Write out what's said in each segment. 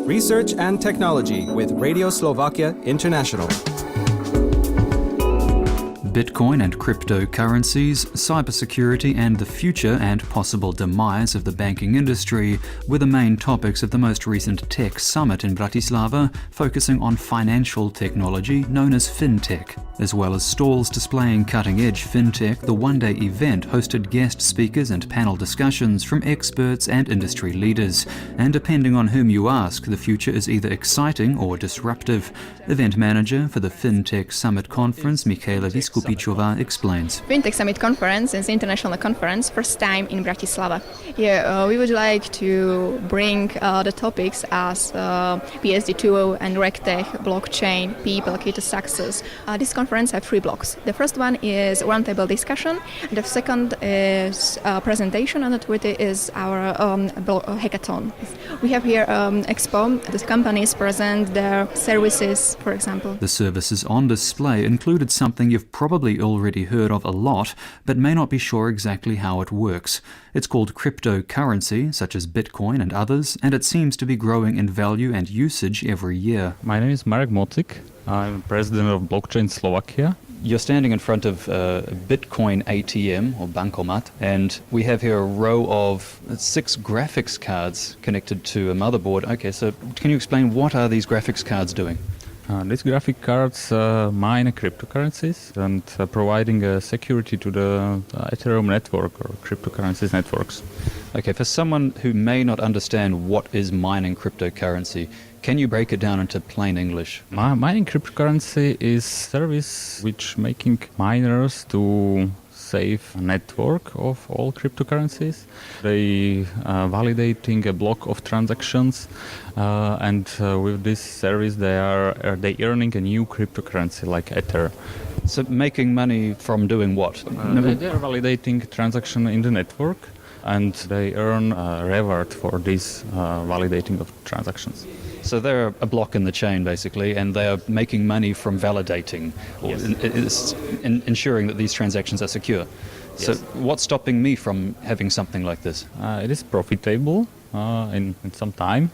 Research and Technology with Radio Slovakia International. Bitcoin and cryptocurrencies, cybersecurity and the future and possible demise of the banking industry were the main topics of the most recent tech summit in Bratislava, focusing on financial technology known as fintech. As well as stalls displaying cutting-edge fintech, the one-day event hosted guest speakers and panel discussions from experts and industry leaders. And depending on whom you ask, the future is either exciting or disruptive. Event manager for the Fintechsummit conference, Michaela Viskupichova, explains. Fintechsummit conference is an international conference, first time in Bratislava. We would like to bring the topics as PSD2 and RegTech, blockchain, people, key to success. This conference has 3 blocks. The first one is roundtable discussion. The second is presentation, and the third is our hackathon. We have here expo. The companies present their services, for example. The services on display included something you've probably already heard of a lot, but may not be sure exactly how it works. It's called cryptocurrency, such as Bitcoin and others, and it seems to be growing in value and usage every year. My name is Marek Mocik. I'm president of Blockchain Slovakia. You're standing in front of a Bitcoin ATM or bankomat, and we have here a row of 6 graphics cards connected to a motherboard. Okay, so can you explain what are these graphics cards doing? These graphic cards mine cryptocurrencies and providing security to the Ethereum network or cryptocurrencies networks. Okay, for someone who may not understand what is mining cryptocurrency, can you break it down into plain English? Mining cryptocurrency is service which making miners to save a network of all cryptocurrencies. They validating a block of transactions, and with this service they earning a new cryptocurrency like Ether. So making money from doing what? They are validating transaction in the network, and they earn a reward for this validating of transactions. So they're a block in the chain, basically, and they are making money from validating, or ensuring that these transactions are secure. Yes. So what's stopping me from having something like this? It is profitable in some time,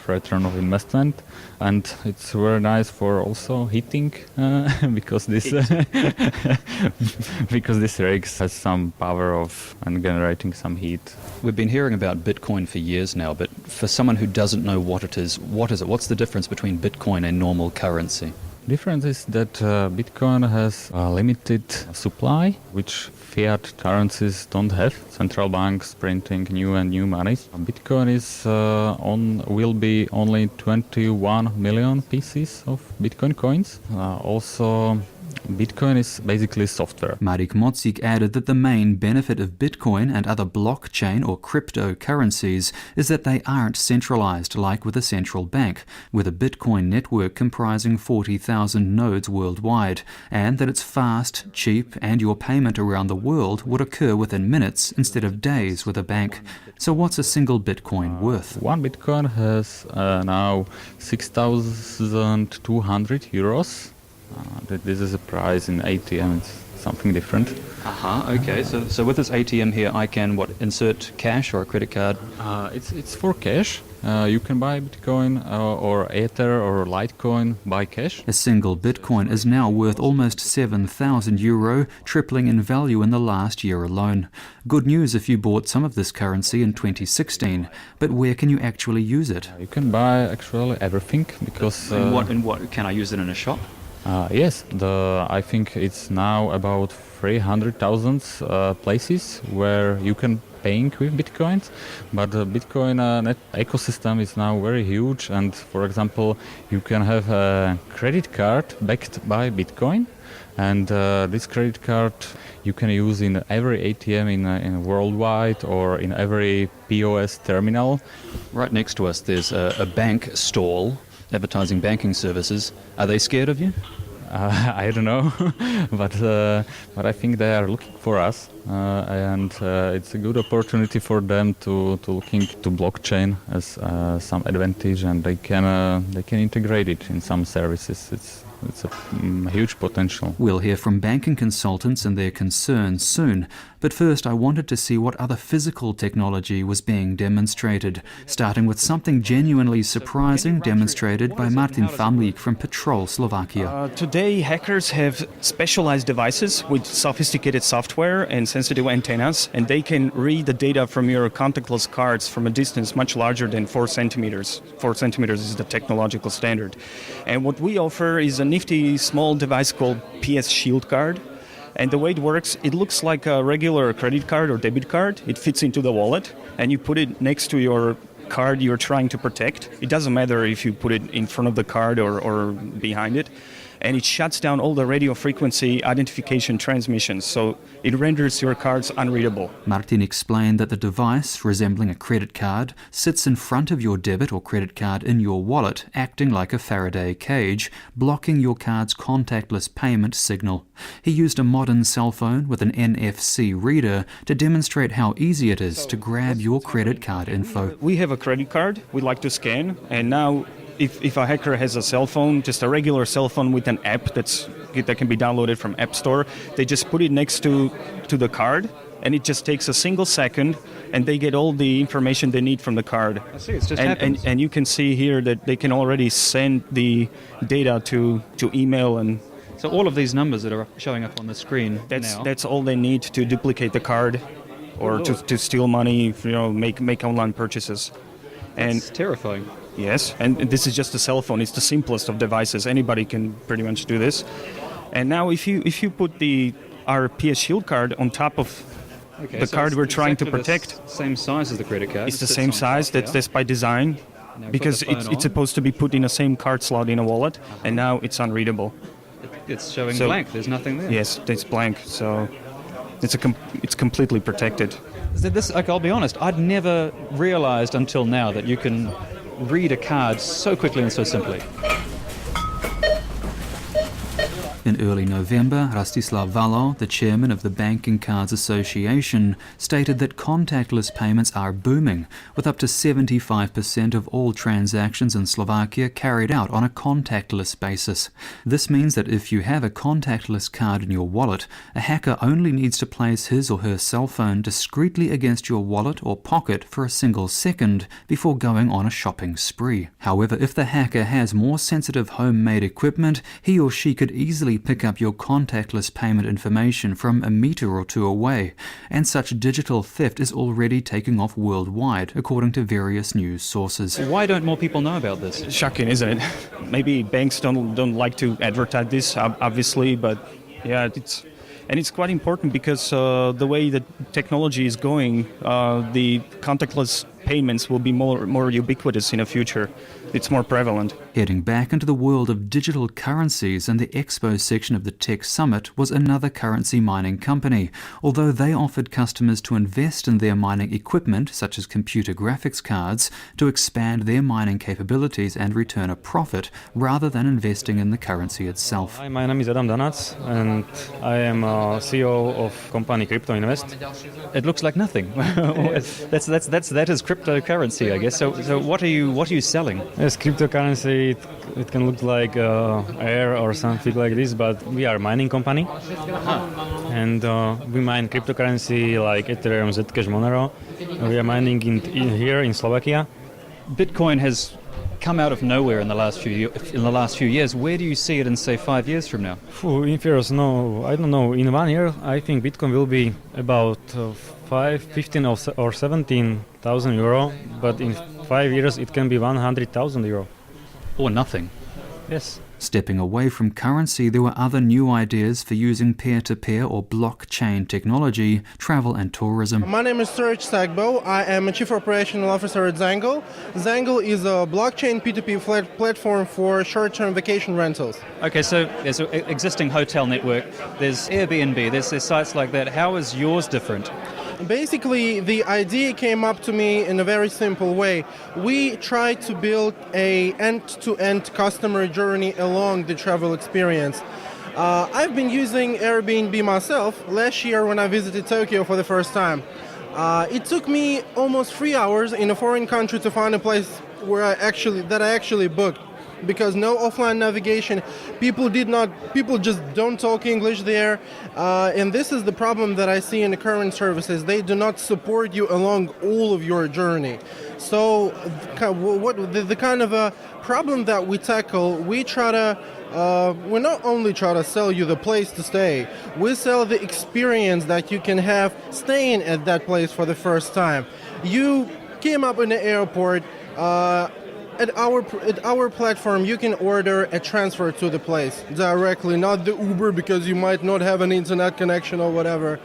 return of investment, and it's very nice for also heating because this because this rigs has some power of and generating some heat. We've been hearing about Bitcoin for years now, but for someone who doesn't know what it is? What's the difference between Bitcoin and normal currency? Difference is that Bitcoin has a limited supply, which fiat currencies don't have. Central banks printing new and new money. Bitcoin will be only 21 million pieces of Bitcoin coins. Also, Bitcoin is basically software. Marek Mocik added that the main benefit of Bitcoin and other blockchain or cryptocurrencies is that they aren't centralized like with a central bank, with a Bitcoin network comprising 40,000 nodes worldwide, and that it's fast, cheap, and your payment around the world would occur within minutes instead of days with a bank. So what's a single Bitcoin worth? One Bitcoin has now 6,200 euros. This is a price in ATM, it's something different. Okay, so with this ATM here I can insert cash or a credit card? It's for cash. You can buy Bitcoin or Ether or Litecoin by cash. A single Bitcoin is now worth almost 7,000 euro, tripling in value in the last year alone. Good news if you bought some of this currency in 2016, but where can you actually use it? You can buy actually everything because... In what? Can I use it in a shop? Yes, I think it's now about 300,000 places where you can paying with Bitcoins, but the Bitcoin net ecosystem is now very huge, and for example, you can have a credit card backed by Bitcoin, and this credit card you can use in every ATM in worldwide or in every POS terminal. Right next to us there's a bank stall advertising banking services. Are they scared of you? I don't know, but I think they are looking for us and it's a good opportunity for them to look into blockchain as some advantage, and they can integrate it in some services. It's a huge potential. We'll hear from banking consultants and their concerns soon, but first I wanted to see what other physical technology was being demonstrated, starting with something genuinely surprising demonstrated by Martin Famlik from Petrol, Slovakia. Today, hackers have specialized devices with sophisticated software and sensitive antennas, and they can read the data from your contactless cards from a distance much larger than 4 centimeters. 4 centimeters is the technological standard. And what we offer is a nifty small device called PS Shield card. And the way it works, it looks like a regular credit card or debit card. It fits into the wallet, and you put it next to your card you're trying to protect. It doesn't matter if you put it in front of the card or behind it. And it shuts down all the radio frequency identification transmissions, so it renders your cards unreadable. Martin explained that the device, resembling a credit card, sits in front of your debit or credit card in your wallet, acting like a Faraday cage, blocking your card's contactless payment signal. He used a modern cell phone with an NFC reader to demonstrate how easy it is to grab your credit card info. We have a credit card we'd like to scan, and now if a hacker has a cell phone, just a regular cell phone with an app that can be downloaded from App Store, they just put it next to the card, and it just takes a single second, and they get all the information they need from the card. I see, it's just happens. And you can see here that they can already send the data to email. And so all of these numbers that are showing up on the screen that's all they need to duplicate the card or to steal money, make online purchases. It's terrifying. Yes, and this is just a cell phone. It's the simplest of devices. Anybody can pretty much do this. And now if you put our PS Shield card on top of the card we're trying to protect. Same size as the credit card. It's the same size. That's by design, because it's supposed to be put in the same card slot in a wallet, and now it's unreadable. It's showing blank. There's nothing there. Yes, it's blank. So it's completely protected. I'll be honest, I'd never realized until now that you can read a card so quickly and so simply. In early November, Rastislav Valo, the chairman of the Banking Cards Association, stated that contactless payments are booming, with up to 75% of all transactions in Slovakia carried out on a contactless basis. This means that if you have a contactless card in your wallet, a hacker only needs to place his or her cell phone discreetly against your wallet or pocket for a single second before going on a shopping spree. However, if the hacker has more sensitive homemade equipment, he or she could easily pick up your contactless payment information from a meter or two away, and such digital theft is already taking off worldwide, according to various news sources. Why don't more people know about this? Shocking, isn't it? Maybe banks don't like to advertise this, obviously, but yeah, it's quite important because the way that technology is going, the contactless payments will be more ubiquitous in the future. It's more prevalent. Heading back into the world of digital currencies, and the Expo section of the Tech Summit was another currency mining company, although they offered customers to invest in their mining equipment, such as computer graphics cards, to expand their mining capabilities and return a profit, rather than investing in the currency itself. Hi, my name is Adam Danac, and I am CEO of company Crypto Invest. It looks like nothing. That is cryptocurrency, I guess. So what are you selling? Yes, cryptocurrency, it can look like air or something like this, but we are a mining company. And we mine cryptocurrency like Ethereum, Zcash, Monero. We are mining here in Slovakia. Bitcoin has come out of nowhere in the last few years. Where do you see it in, say, 5 years from now? In years, no, I don't know. In 1 year, I think Bitcoin will be about 15 or 17,000 euro, but in 5 years it can be 100,000 euro. Or nothing. Yes. Stepping away from currency, there were other new ideas for using peer-to-peer or blockchain technology, travel and tourism. My name is Serge Sagbo. I am a Chief Operational Officer at Zangle. Zangle is a blockchain P2P platform for short-term vacation rentals. Okay, so there's an existing hotel network, there's Airbnb, there's sites like that. How is yours different? Basically, the idea came up to me in a very simple way. We try to build an end-to-end customer journey along the travel experience. I've been using Airbnb myself last year when I visited Tokyo for the first time. It took me almost 3 hours in a foreign country to find a place where I actually booked, because no offline navigation. People just don't talk English there, and this is the problem that I see in the current services. They do not support you along all of your journey. So the kind of a problem that we tackle, we not only try to sell you the place to stay, we sell the experience that you can have staying at that place for the first time. You came up in the airport. At our platform, you can order a transfer to the place directly, not the Uber, because you might not have an internet connection or whatever.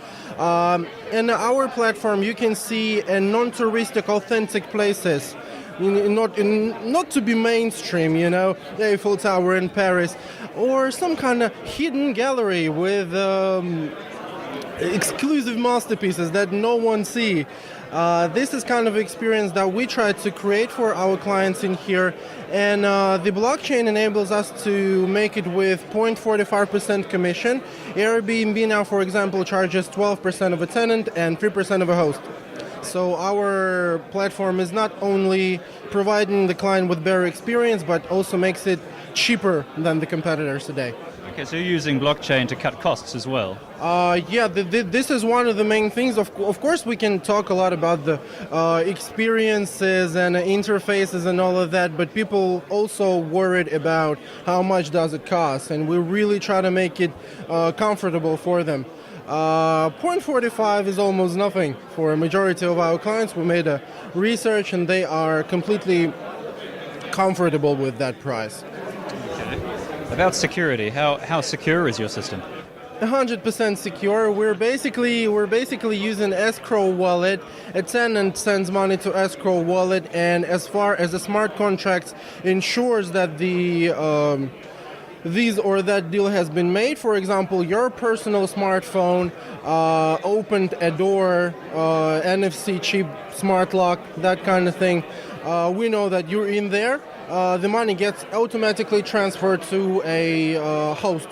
In our platform, you can see a non-touristic, authentic places, not to be mainstream, the Eiffel Tower in Paris, or some kind of hidden gallery with exclusive masterpieces that no one see. This is kind of experience that we try to create for our clients in here, and the blockchain enables us to make it with 0.45% commission. Airbnb now, for example, charges 12% of a tenant and 3% of a host. So our platform is not only providing the client with better experience, but also makes it cheaper than the competitors today. Okay, so you're using blockchain to cut costs as well? This is one of the main things. Of course, we can talk a lot about the experiences and interfaces and all of that, but people also worried about how much does it cost, and we really try to make it comfortable for them. 0.45 is almost nothing for a majority of our clients. We made a research, and they are completely comfortable with that price. About security, how secure is your system? 100% secure. We're basically using escrow wallet. A tenant sends money to escrow wallet, and as far as the smart contracts ensures that the this or that deal has been made. For example, your personal smartphone opened a door, NFC chip, smart lock, that kind of thing. We know that you're in there. The money gets automatically transferred to a host.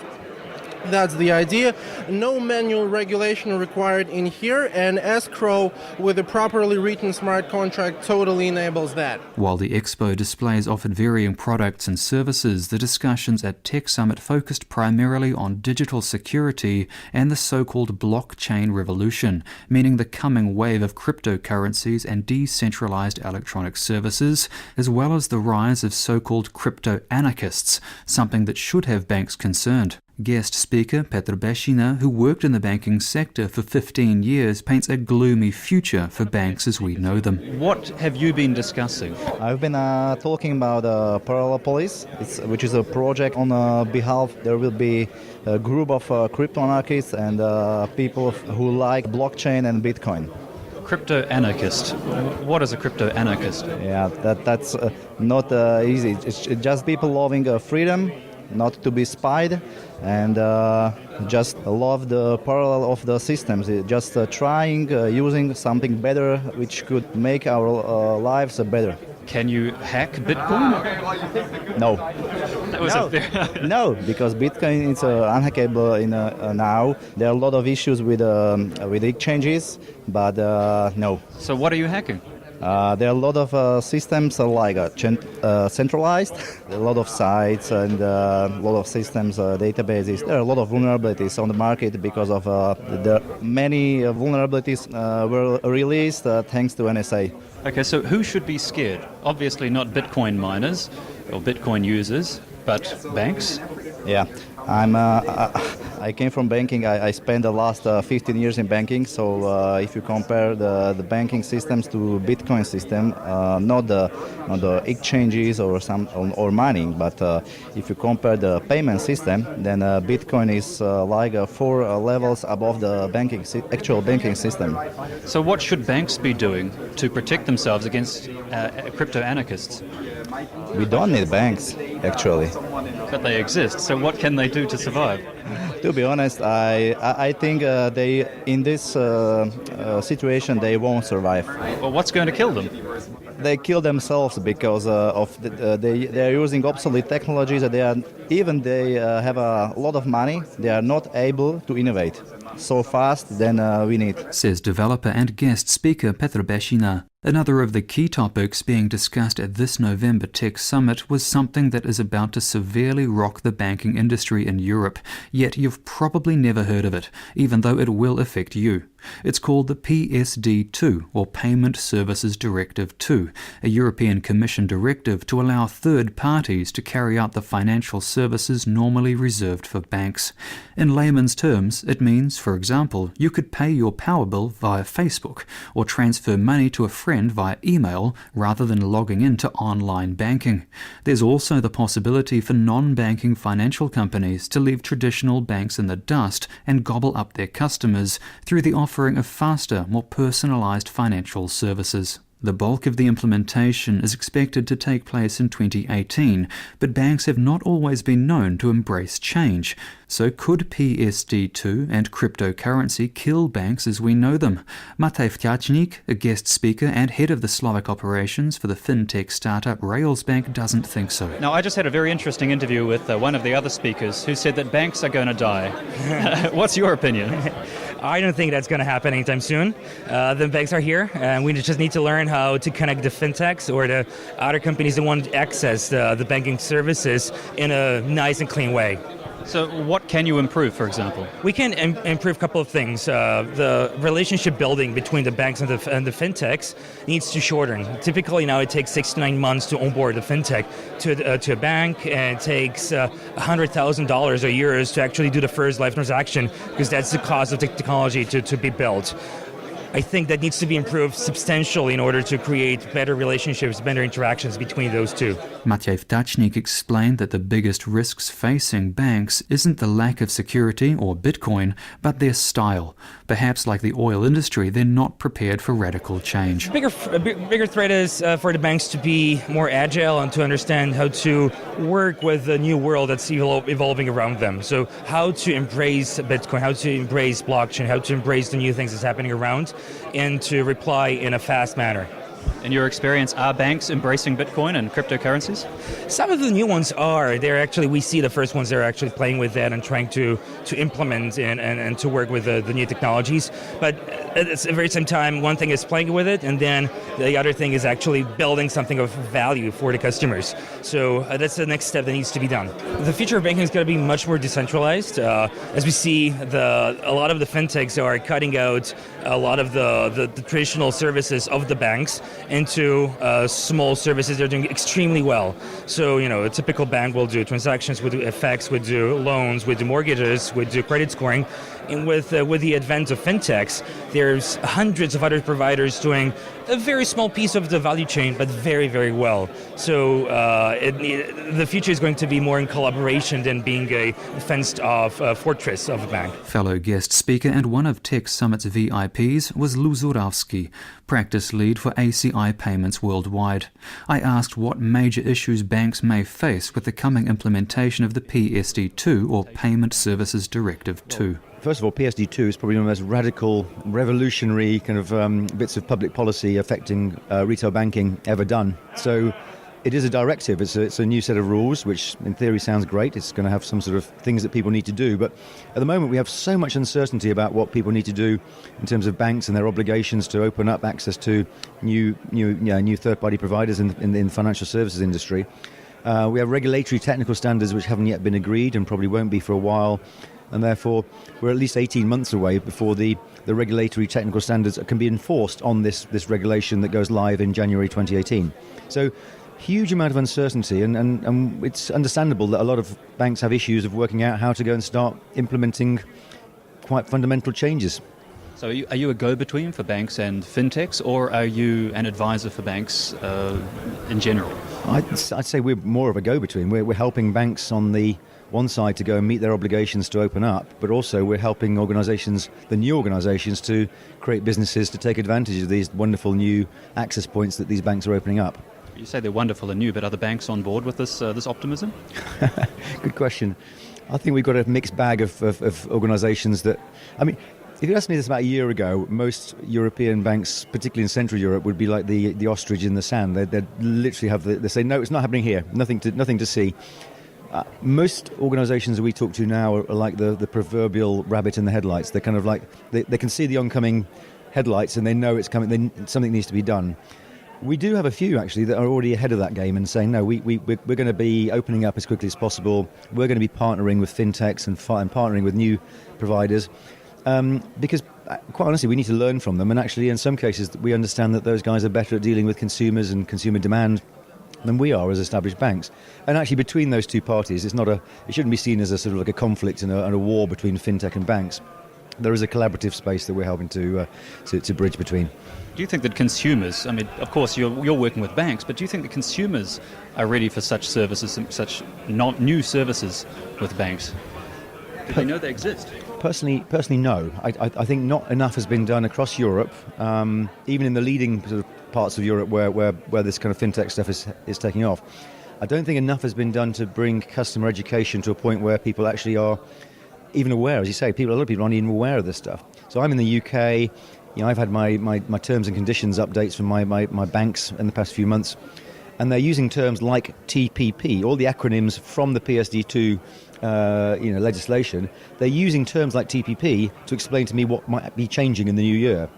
That's the idea. No manual regulation required in here, and escrow with a properly written smart contract totally enables that. While the expo displays offered varying products and services, the discussions at Tech Summit focused primarily on digital security and the so-called blockchain revolution, meaning the coming wave of cryptocurrencies and decentralized electronic services, as well as the rise of so-called crypto-anarchists, something that should have banks concerned. Guest speaker Petr Bešina, who worked in the banking sector for 15 years, paints a gloomy future for banks as we know them. What have you been discussing? I've been talking about Parallel Police, which is a project on behalf. There will be a group of crypto-anarchists and people who like blockchain and Bitcoin. Crypto-anarchist. What is a crypto-anarchist? Yeah, that's not easy. It's just people loving freedom, not to be spied, and just love the parallel of the systems. Just trying, using something better which could make our lives better. Can you hack Bitcoin? No. That was No, because Bitcoin is unhackable now. There are a lot of issues with exchanges, but no. So what are you hacking? There are a lot of systems like centralized, a lot of sites and a lot of systems, databases. There are a lot of vulnerabilities on the market because of the many vulnerabilities were released thanks to NSA. Okay, so who should be scared? Obviously not Bitcoin miners or Bitcoin users, but banks? Yeah, I came from banking. I spent the last 15 years in banking. So if you compare the banking systems to Bitcoin system, not the exchanges or mining, but if you compare the payment system, then Bitcoin is like 4 levels above the actual banking system. So what should banks be doing to protect themselves against crypto anarchists? We don't need banks, actually. But they exist. So what can they do to survive? To be honest, I think they in this situation they won't survive. Well, what's going to kill them? They kill themselves because they are using obsolete technologies. They have a lot of money. They are not able to innovate so fast than we need. Says developer and guest speaker Petr Bešina. Another of the key topics being discussed at this November Tech Summit was something that is about to severely rock the banking industry in Europe, yet you've probably never heard of it, even though it will affect you. It's called the PSD2, or Payment Services Directive 2, a European Commission directive to allow third parties to carry out the financial services normally reserved for banks. In layman's terms, it means, for example, you could pay your power bill via Facebook, or transfer money to a friend via email rather than logging into online banking. There's also the possibility for non-banking financial companies to leave traditional banks in the dust and gobble up their customers through the offering of faster, more personalized financial services. The bulk of the implementation is expected to take place in 2018, but banks have not always been known to embrace change. So could PSD2 and cryptocurrency kill banks as we know them? Matej Vťačník, a guest speaker and head of the Slovak operations for the fintech startup Railsbank, doesn't think so. Now, I just had a very interesting interview with one of the other speakers who said that banks are going to die. What's your opinion? I don't think that's going to happen anytime soon. The banks are here, and we just need to learn how to connect the fintechs or the other companies that want to access the banking services in a nice and clean way. So what can you improve, for example? We can improve a couple of things. The relationship building between the banks and the fintechs needs to shorten. Typically now it takes 6 to 9 months to onboard a fintech to a bank, and it takes $100,000 or euros to actually do the first live transaction, because that's the cost of the technology to be built. I think that needs to be improved substantially in order to create better relationships, better interactions between those two. Matej Vťačník explained that the biggest risks facing banks isn't the lack of security or Bitcoin, but their style. Perhaps like the oil industry, they're not prepared for radical change. Bigger threat is for the banks to be more agile and to understand how to work with the new world that's evolving around them. So how to embrace Bitcoin, how to embrace blockchain, how to embrace the new things that's happening around, and to reply in a fast manner. In your experience, are banks embracing Bitcoin and cryptocurrencies? Some of the new ones are. We see the first ones that are actually playing with that and trying to implement and to work with the new technologies. But at the very same time, one thing is playing with it, and then the other thing is actually building something of value for the customers. So that's the next step that needs to be done. The future of banking is going to be much more decentralized. As we see, a lot of the fintechs are cutting out a lot of the traditional services of the banks into small services. They're doing extremely well. So, a typical bank will do transactions, would do FX, would do loans, would do mortgages, would do credit scoring. And with the advent of fintechs, there's hundreds of other providers doing a very small piece of the value chain, but very, very well. So the future is going to be more in collaboration than being a fenced-off fortress of a bank. Fellow guest speaker and one of Tech Summit's VIPs was Lou Zurawski, practice lead for ACI Payments worldwide. I asked what major issues banks may face with the coming implementation of the PSD2, or Payment Services Directive 2. First of all, PSD2 is probably one of the most radical, revolutionary kind of bits of public policy affecting retail banking ever done. So it is a directive. It's a new set of rules, which in theory sounds great. It's going to have some sort of things that people need to do. But at the moment, we have so much uncertainty about what people need to do in terms of banks and their obligations to open up access to new third-party providers in the financial services industry. We have regulatory technical standards which haven't yet been agreed and probably won't be for a while. And therefore, we're at least 18 months away before the regulatory technical standards can be enforced on this regulation that goes live in January 2018. So, huge amount of uncertainty, and it's understandable that a lot of banks have issues of working out how to go and start implementing quite fundamental changes. So are you a go-between for banks and fintechs, or are you an advisor for banks in general? I'd say we're more of a go-between. We're helping banks on the one side to go and meet their obligations to open up, but also we're helping the new organisations, to create businesses to take advantage of these wonderful new access points that these banks are opening up. You say they're wonderful and new, but are the banks on board with this optimism? Good question. I think we've got a mixed bag of organisations that, I mean, if you asked me this about a year ago, most European banks, particularly in Central Europe, would be like the ostrich in the sand. They'd literally they say, no, it's not happening here, nothing to see. Most organisations that we talk to now are like the proverbial rabbit in the headlights. They're kind of like, they can see the oncoming headlights and they know it's coming, something needs to be done. We do have a few, actually, that are already ahead of that game and saying, no, we're going to be opening up as quickly as possible. We're going to be partnering with fintechs and partnering with new providers. Because, quite honestly, we need to learn from them. And actually, in some cases, we understand that those guys are better at dealing with consumers and consumer demand than we are as established banks. And actually, between those two parties, it shouldn't be seen as a sort of like a conflict and a war between fintech and banks. There is a collaborative space that we're helping to bridge between. Do you think that consumers, I mean, of course you're working with banks, but do you think that consumers are ready for such services, such new services with banks? Do they know they exist? Personally, no. I think not enough has been done across Europe, even in the leading sort of parts of Europe where this kind of fintech stuff is taking off. I don't think enough has been done to bring customer education to a point where people actually are even aware. As you say, a lot of people aren't even aware of this stuff. So I'm in the UK. I've had my terms and conditions updates from my banks in the past few months, and they're using terms like TPP, all the acronyms from the PSD2 legislation. They're using terms like TPP to explain to me what might be changing in the new year.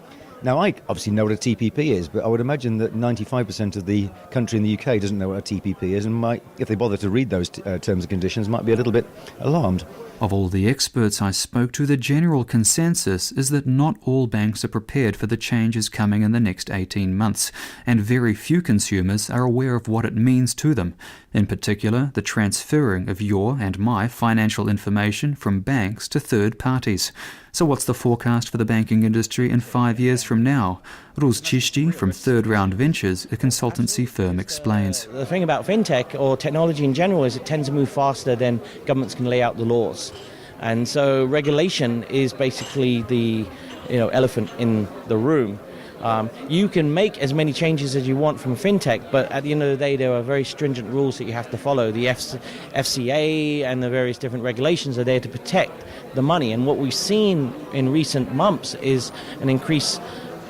Now, I obviously know what a TPP is, but I would imagine that 95% of the country in the UK doesn't know what a TPP is and might, if they bother to read those terms and conditions, might be a little bit alarmed. Of all the experts I spoke to, the general consensus is that not all banks are prepared for the changes coming in the next 18 months, and very few consumers are aware of what it means to them, in particular the transferring of your and my financial information from banks to third parties. So what's the forecast for the banking industry in 5 years from now? Ruz Chishti from Third Round Ventures, a consultancy firm, explains. The thing about fintech or technology in general is it tends to move faster than governments can lay out the laws. And so regulation is basically the elephant in the room. You can make as many changes as you want from fintech, but at the end of the day, there are very stringent rules that you have to follow. The FCA and the various different regulations are there to protect the money. And what we've seen in recent months is an increased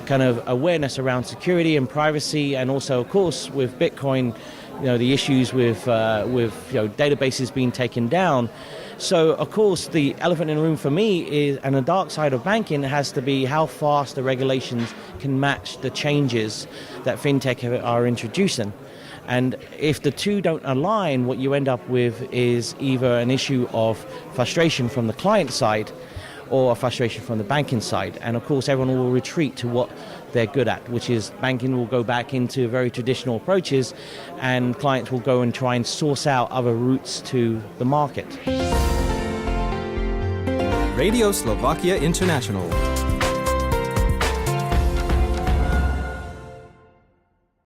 kind of awareness around security and privacy, and also, of course, with Bitcoin, the issues with databases being taken down. So, of course, the elephant in the room for me is, and the dark side of banking has to be how fast the regulations can match the changes that fintech are introducing. And if the two don't align, what you end up with is either an issue of frustration from the client side or a frustration from the banking side. And of course, everyone will retreat to what they're good at, which is banking will go back into very traditional approaches, and clients will go and try and source out other routes to the market. Radio Slovakia International.